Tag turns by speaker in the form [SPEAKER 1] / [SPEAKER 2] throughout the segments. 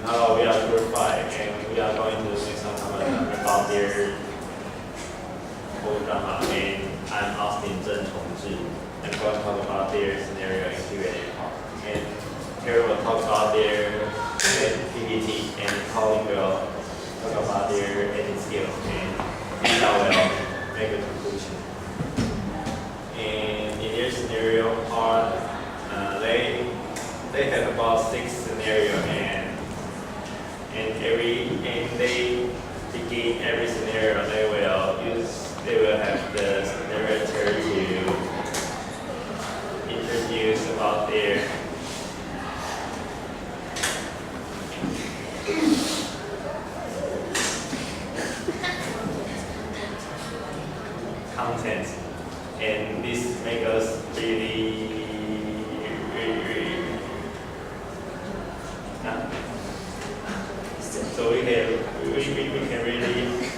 [SPEAKER 1] Hello, we are Group 5, and we are going to make some comment about their whole drama. And I'm Austin Zheng Chongzhi. I'm going to talk about their scenario and Q&A part. And here we'll talk about their PPT, and Colin will talk about their editing skills, and I will make a conclusion. And in their scenario part, they have about 6 scenarios, and they begin every scenario. They will have the narrator to introduce about their content, and this makes us really so we can really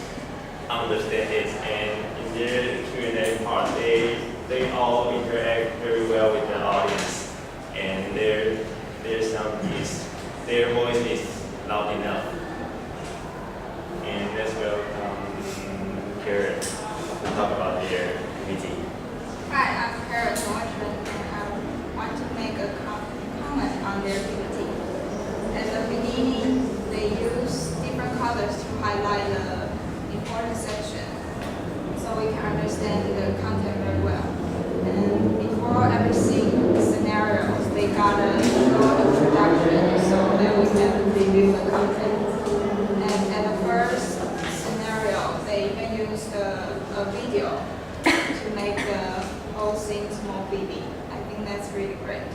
[SPEAKER 1] understand it. And in their Q&A part, they all interact very well with the audience, and their voice is loud enough. And let's welcome Karen to talk about their meeting.
[SPEAKER 2] Hi, I'm Karen and I want to make a comment on their PPT. At the beginning, they use different colors to highlight the important section, so we can understand the content very well. And before every scenario, they got a short introduction so that we can review the content. And at the first scenario, they even used a video to make the whole things more vivid. I think that's really great.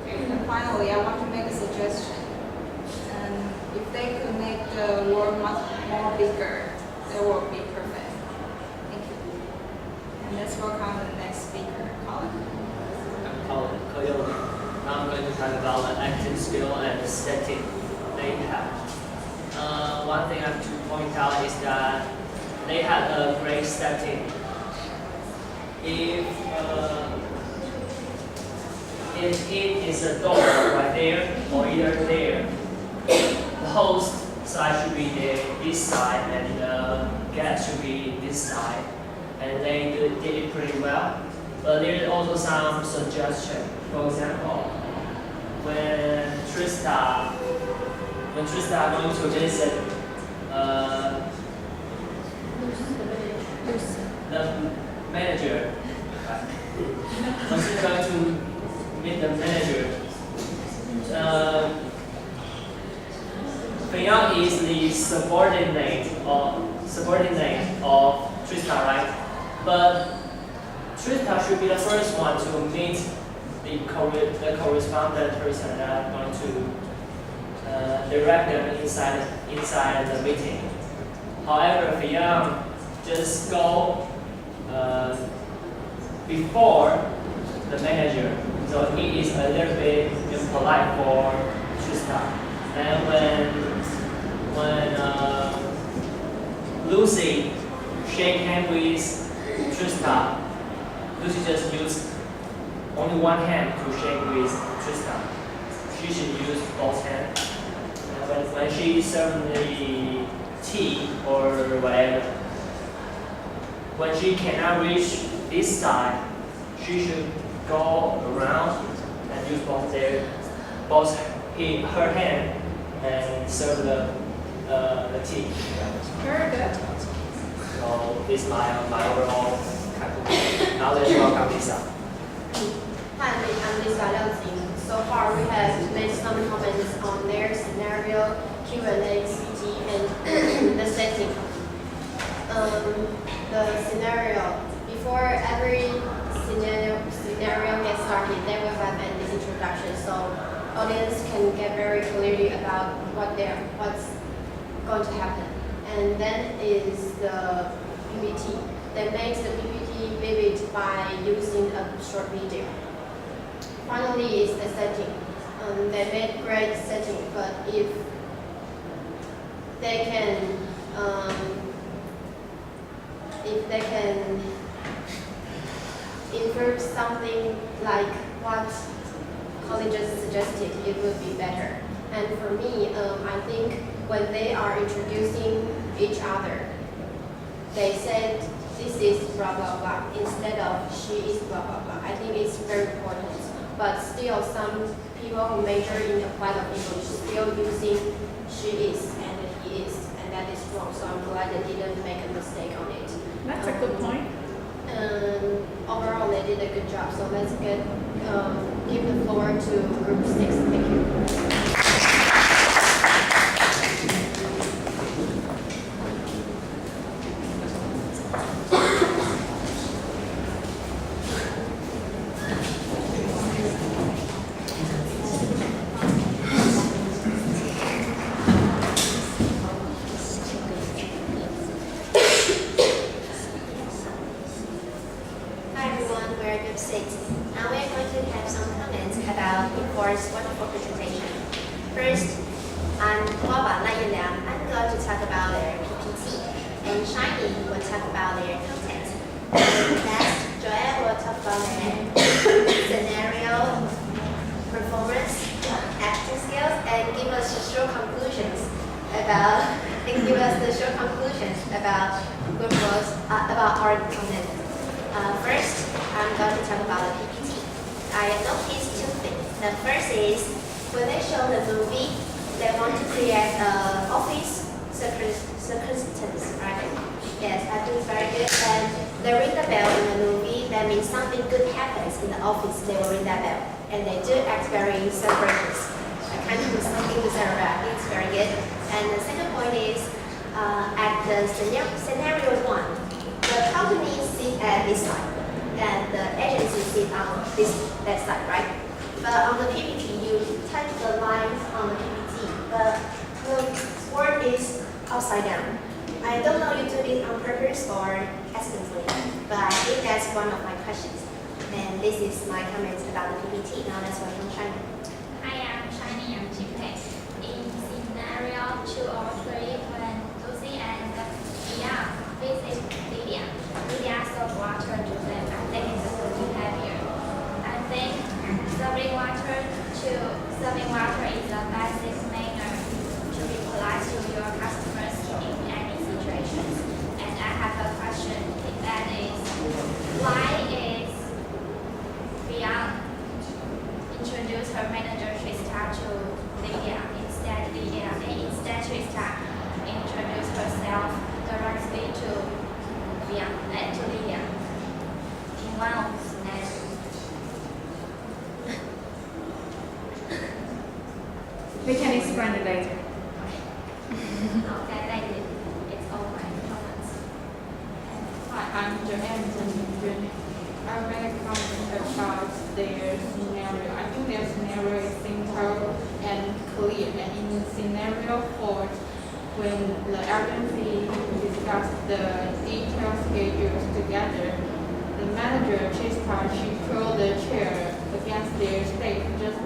[SPEAKER 2] And finally, I want to make a suggestion. And if they could make the word much more bigger, that would be perfect. Thank you. And let's welcome the next speaker, Colin.
[SPEAKER 3] I'm Colin. Now I'm going to talk about the acting skill and the setting they have. One thing I have to point out is that they had a great setting. If it is a door right there or either there, the host side should be this side, and the guest should be this side, and they did it pretty well. But there is also some suggestion. For example, when Trista going to visit the manager, when she's going to meet the manager, Fei-Yang is the subordinate of Trista, right? But Trista should be the first one to meet the correspondent person that going to direct them inside the meeting. However, Fei-Yang just go before the manager, so he is a little bit impolite for Trista. And when Lucy shake hands with Trista, Lucy just used only one hand to shake with Trista. She should use both hands. And when she serves the tea or whatever, when she cannot reach this side, she should go around and use her hand and serve the tea.
[SPEAKER 2] Very good.
[SPEAKER 3] So this is my overall conclusion. Now let's welcome Lisa.
[SPEAKER 4] Hi, I'm Lisa Liang. So far we have made some comments on their scenario, Q&A, CT, and the setting. The scenario, before every scenario gets started, they will have an introduction, so audience can get very clearly about what's going to happen. And then is the PPT. That makes the PPT vivid by using a short video. Finally is the setting. They made great setting, but if they can improve something like what Colin just suggested, it would be better. And for me, I think when they are introducing each other, they said this is blah blah blah instead of she is blah blah blah. I think it's very important. But still, some people who major in applied of English still using she is and he is, and that is wrong. So I'm glad they didn't make a mistake on it.
[SPEAKER 5] That's a good point.
[SPEAKER 4] Overall, they did a good job. So let's give the floor to Group 6. Thank you.
[SPEAKER 6] About our content. First, I'm going to talk about the PPT. I noticed two things. The first is when they show the movie, they want to create an office circumstance, right? Yes, I think it's very good. And they ring the bell in the movie. That means something good happens in the office. They will ring that bell, and they do act very celebrations. I kind of do something to celebrate. I think it's very good. And the second point is at the scenario 1. The company sit at this side, and the agency sit on that side, right? But on the PPT, you touch the lines on the PPT, but the word is upside down. I don't know you do it on purpose or accidentally, but I think that's one of my questions. And this is my comments about the PPT. Now let's welcome China.
[SPEAKER 7] Hi, I'm China Yang Jipei. In scenario 2 or 3, when Lucy and Liang visit Lydia serves water to them. I think it's a good behavior. I think serving water is a basic manner to be polite to your customers in any situations. And I have a question, that is, why is Beyond introduce her manager Trista to Lydia instead Trista introduce herself directly to Beyond and to Lydia in one of the scenarios.
[SPEAKER 5] We can explain it later.
[SPEAKER 7] Okay, thank you. It's all my comments.
[SPEAKER 8] Hi, I'm Joanne. I make a comment about their scenario. I think their scenario is simple and clear. And in scenario 4, when the agency discussed the detailed schedules together, the manager, Chista, she pulled the chair against their state, just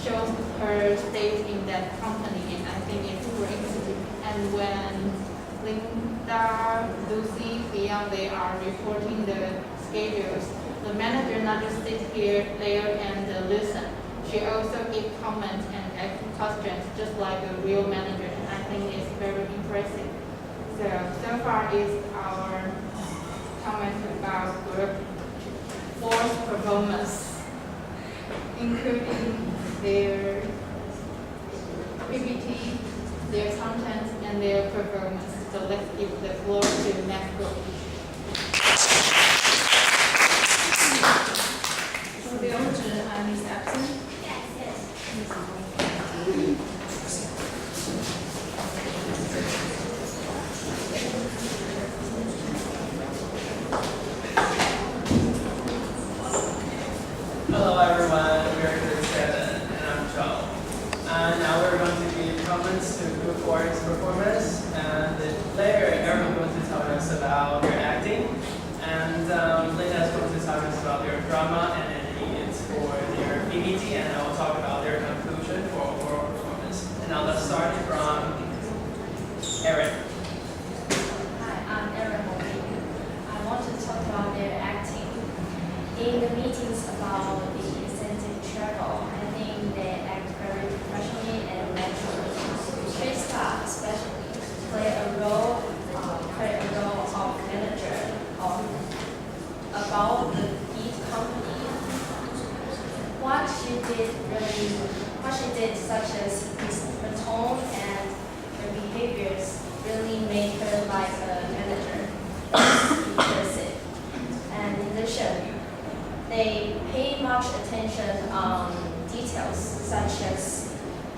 [SPEAKER 8] shows her state in that company, and I think it's great. And when Linda, Lucy, Beyond, they are reporting the schedules, the manager not just sit there and listen. She also gives comments and ask questions just like a real manager, and I think it's very impressive. So far is our comment about Group 4's performance, including their PPT, their content, and their performance. So let's give the floor to next group.
[SPEAKER 5] So the origin is absent.
[SPEAKER 7] Yes.
[SPEAKER 9] Hello everyone, we are Group 7 and I'm Joe. Now we're going to give comments to Group 4's performance, and later Aaron is going to tell us about their acting, and Linda is going to tell us about their drama and ingredients for their PPT, and I will talk about their conclusion for overall performance. And now let's start from Aaron.
[SPEAKER 7] Hi, I'm Erin Mobley. I want to talk about their acting. In the meetings about the incentive travel, I think they act very professionally and let
[SPEAKER 4] what she did, such as her tone and her behaviors, really made her like a manager, impressive. And in addition, they pay much attention on details such as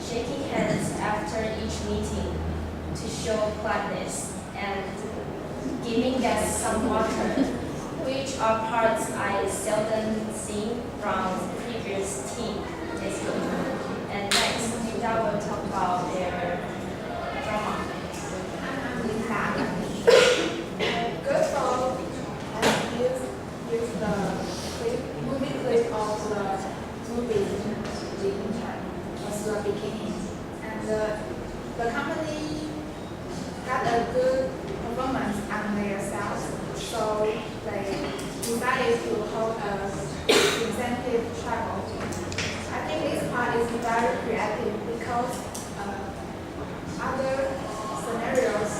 [SPEAKER 4] shaking hands after each meeting to show politeness and giving guests some water, which are parts I seldom see from previous team this week. And next, Yuda will talk about their drama.
[SPEAKER 8] Good song and use the movie clip of the movie was the beginning. And the company got a good performance on their sales, so they decided to hold a incentive travel. I think this part is very creative because other scenarios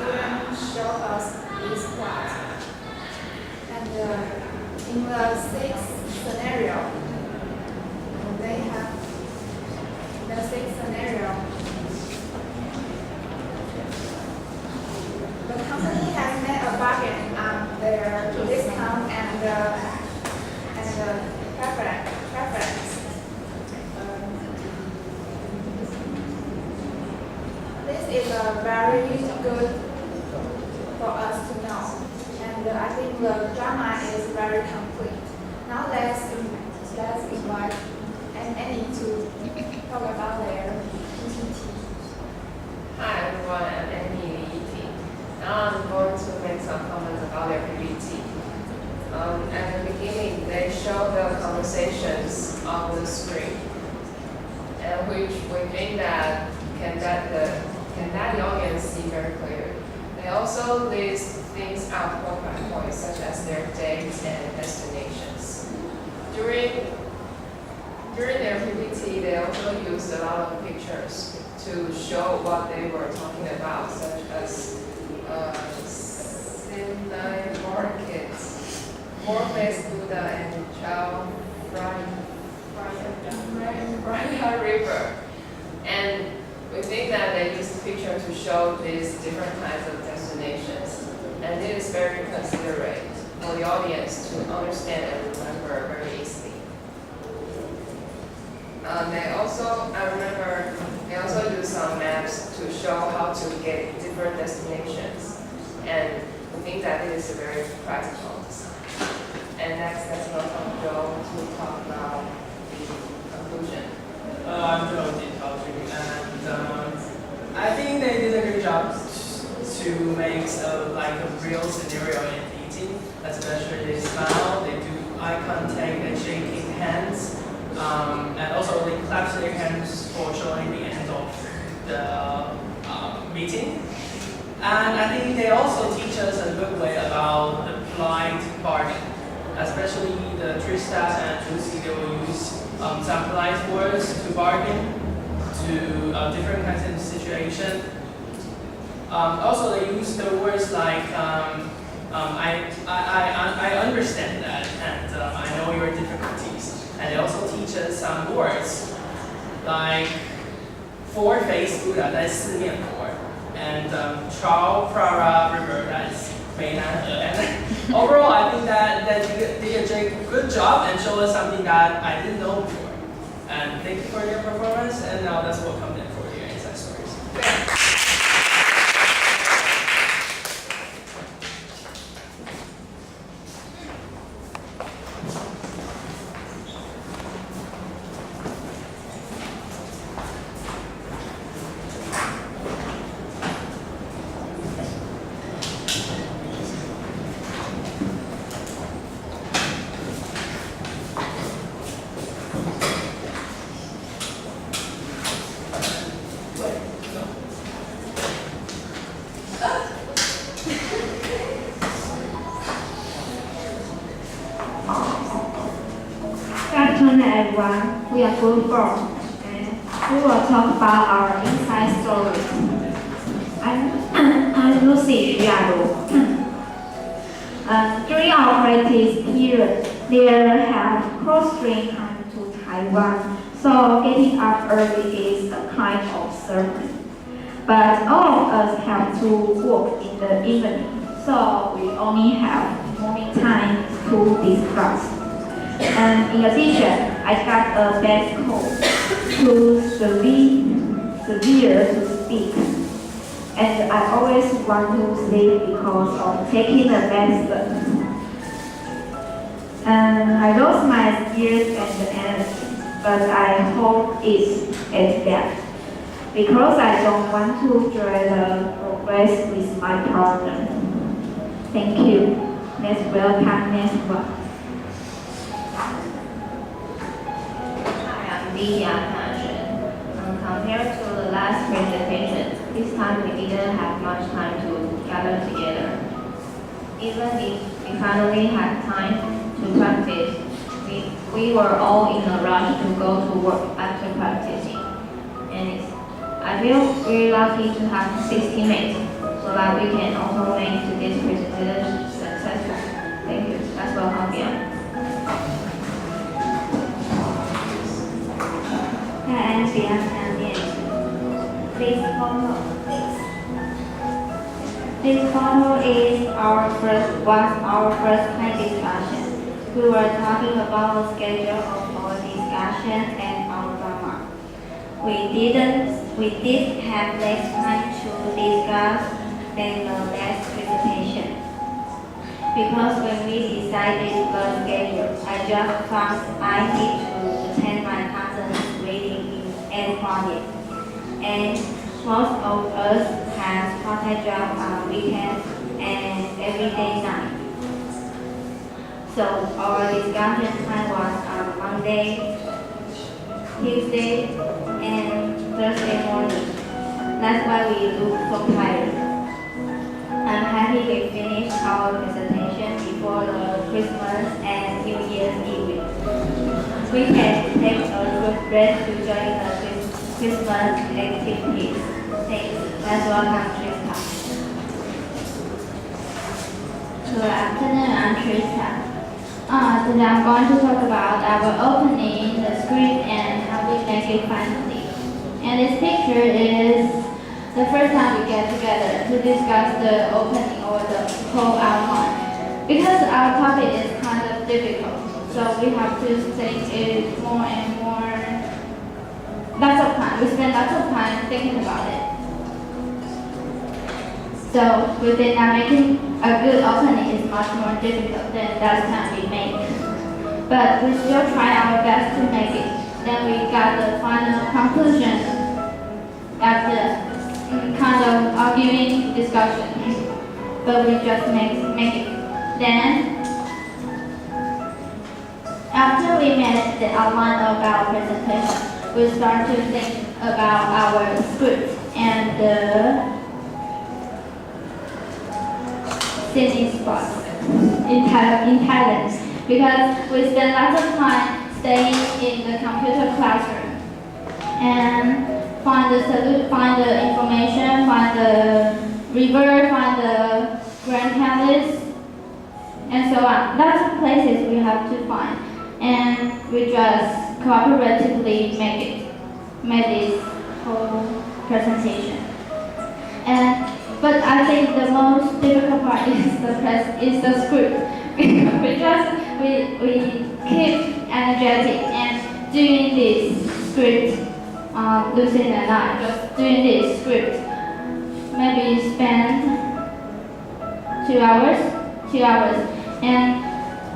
[SPEAKER 8] even show us this plot. And in the sixth scenario, they have the sixth scenario. The company has made a bargain on their discount and preference. This is a very good for us to know, and I think the drama is very complete. Now let's invite Annie to talk about their PPT.
[SPEAKER 10] Hi everyone, I'm Annie Li. Now I'm going to make some comments about their PPT. At the beginning, they show the conversations on the screen, and which we think that can let the audience see very clearly. They also list things out point by point, such as their dates and destinations. During their PPT, they also used a lot of pictures to show what they were talking about, such as Sinai markets, Morpheus Buddha, and Chao Phraya River. And we think that they used the picture to show these different kinds of destinations. And it is very considerate for the audience to understand and remember very easily. I remember they also use some maps to show how to get different destinations. And we think that it is a very practical design. And next, let's welcome Joe to talk about the conclusion.
[SPEAKER 9] I'm Joe and I think they did a good job to make a real scenario in meeting, especially they smile, they do eye contact and shaking hands, and also they clap their hands for showing the end of the meeting. And I think they also teach us a good way about the polite bargain, especially the Trista and Lucy. They will use some polite words to bargain to different kinds of situation. Also, they use the words like I understand that, and I know your difficulties. And they also teach us some words like four face Buddha, that's 四面佛, and Chao Phraya River, that's 湄南河. And overall, I think that they did a good job and showed us something that I didn't know before. And thank you for your performance, and now let's welcome them for your inside stories.
[SPEAKER 11] Everyone, we are Group 4, and we will talk about our inside stories. I'm Lucy Xiaolu. During our practice period, there have cross-trained time to Taiwan, so getting up early is a kind of sermon. But all of us have to work in the evening, so we only have morning time to discuss. And in addition, I got a bad cold, too severe to speak. And I always want to sleep because of taking the medicine. And I lost my skills and energy, but I hope it's at that. Because I don't want to drag the progress with my partner. Thank you. Let's welcome next one.
[SPEAKER 12] Hi, I'm Li Yang. Compared to the last presentation, this time we didn't have much time to gather together. Even if we finally had time to practice, we were all in a rush to go to work after practicing. And I feel very lucky to have 6 teammates so that we can also make today's presentation successful. Thank you. That's all, Javier.
[SPEAKER 11] And this photo is our first time discussion. We were talking about the schedule of our discussion and our drama. We did have less time to discuss than the last presentation. Because when we decided the schedule, I just found I need to attend my cousin's wedding in project. And most of us has part-time job on weekends and everyday night. So our discussion time was on Monday, Tuesday, and Thursday morning. That's why we look so tired. I'm happy we finished our presentation before the Christmas and New Year's Eve. We can take a good rest to join the Christmas activities. Thanks. Let's welcome Trista.
[SPEAKER 13] Good afternoon, I'm Trista. Today I'm going to talk about our opening, the script, and how we make it finally. And this picture is the first time we get together to discuss the opening or the whole outline. Because our topic is kind of difficult, so we have to think it more and more. Lots of time. We spend lots of time thinking about it. So we think that making a good opening is much more difficult than last time we made. But we still try our best to make it. Then we got the final conclusion after kind of arguing discussion. But we just make it. Then after we made the outline of our presentation, we start to think about our script and the sitting spots in Thailand, because we spend lots of time staying in the computer classroom and find the information, find the river, find the Grand Palace, and so on. Lots of places we have to find, and we just cooperatively make this whole presentation. But I think the most difficult part is the script. we keep energetic and doing this script. Lucian and I just doing this script. Maybe spend 2 hours. And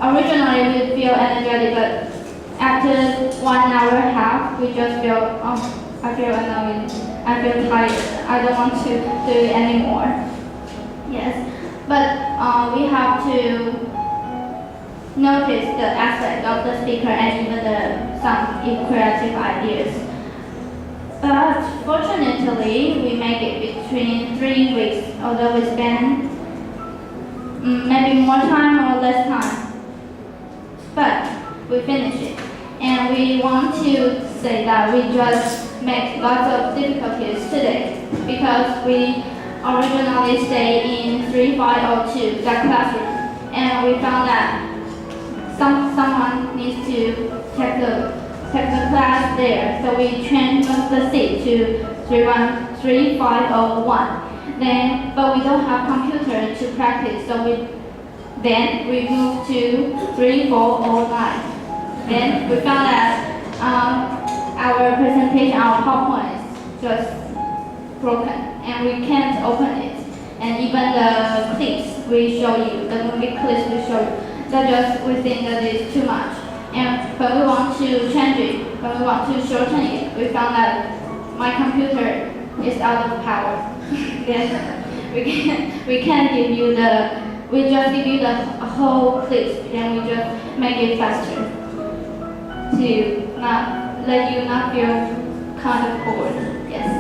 [SPEAKER 13] originally we feel energetic, but after 1 hour and a half, we just feel, I feel annoyed. I feel tired. I don't want to do it anymore. Yes, but we have to notice the aspect of the speaker and even some creative ideas. But fortunately, we make it between 3 weeks, although we spend maybe more time or less time. But we finish it. And we want to say that we just make lots of difficulties today because we originally stayed in 3502, that classroom, and we found that someone needs to take the take the class there. So we changed the seat to 3501. Then, but we don't have computer to practice, so we moved to 3409. Then we found that our presentation, our PowerPoint is just broken, and we can't open it. And even the clips we show you, the movie clips we show you, we think that it's too much. And when we want to change it, when we want to shorten it, we found that my computer is out of power. Then we can't give you we just give you the whole clips, then we just make it faster to not let you not feel kind of bored. Yes.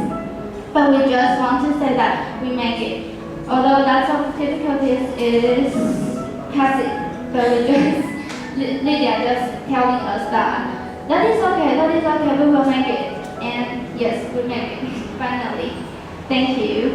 [SPEAKER 13] But we just want to say that we make it. Although lots of difficulties is passive, but Lydia just telling us that is okay, we will make it. And yes, we make it, finally. Thank you.